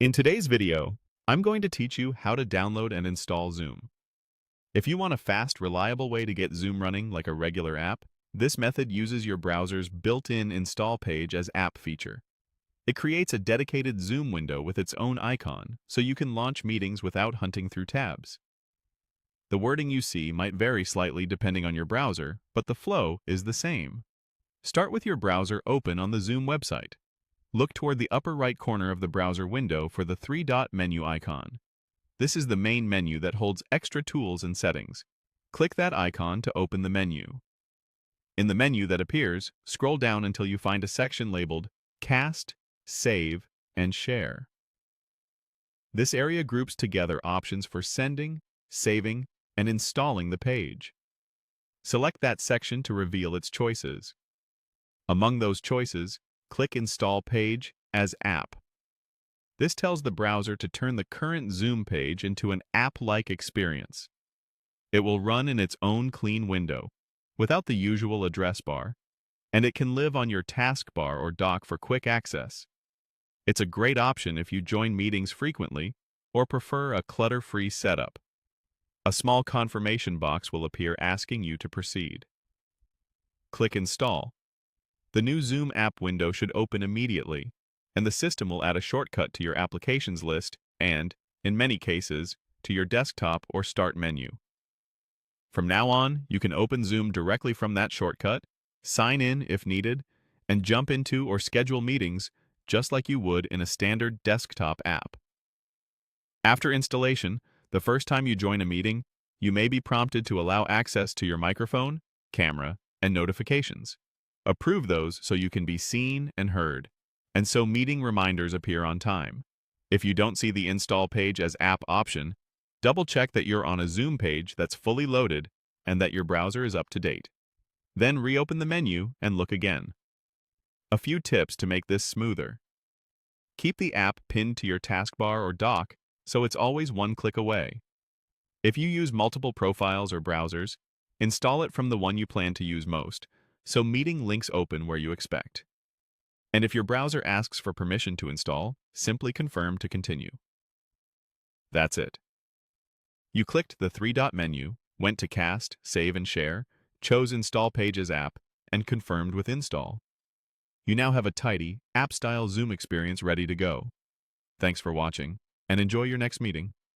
In today's video, I'm going to teach you how to download and install Zoom. If you want a fast, reliable way to get Zoom running like a regular app, this method uses your browser's built-in install page as app feature. It creates a dedicated Zoom window with its own icon, so you can launch meetings without hunting through tabs. The wording you see might vary slightly depending on your browser, but the flow is the same. Start with your browser open on the Zoom website. Look toward the upper right corner of the browser window for the three-dot menu icon. This is the main menu that holds extra tools and settings. Click that icon to open the menu. In the menu that appears, scroll down until you find a section labeled Cast, Save, and Share. This area groups together options for sending, saving, and installing the page. Select that section to reveal its choices. Among those choices, click Install Page as App. This tells the browser to turn the current Zoom page into an app-like experience. It will run in its own clean window, without the usual address bar, and it can live on your taskbar or dock for quick access. It's a great option if you join meetings frequently or prefer a clutter-free setup. A small confirmation box will appear asking you to proceed. Click Install. The new Zoom app window should open immediately, and the system will add a shortcut to your applications list and, in many cases, to your desktop or start menu. From now on, you can open Zoom directly from that shortcut, sign in if needed, and jump into or schedule meetings just like you would in a standard desktop app. After installation, the first time you join a meeting, you may be prompted to allow access to your microphone, camera, and notifications. Approve those so you can be seen and heard, and so meeting reminders appear on time. If you don't see the Install Page as App option, double-check that you're on a Zoom page that's fully loaded and that your browser is up to date. Then reopen the menu and look again. A few tips to make this smoother. Keep the app pinned to your taskbar or dock so it's always one click away. If you use multiple profiles or browsers, install it from the one you plan to use most, so meeting links open where you expect. And if your browser asks for permission to install, simply confirm to continue. That's it. You clicked the three-dot menu, went to Cast, Save, and Share, chose Install Pages app, and confirmed with install. You now have a tidy, app-style Zoom experience ready to go. Thanks for watching, and enjoy your next meeting.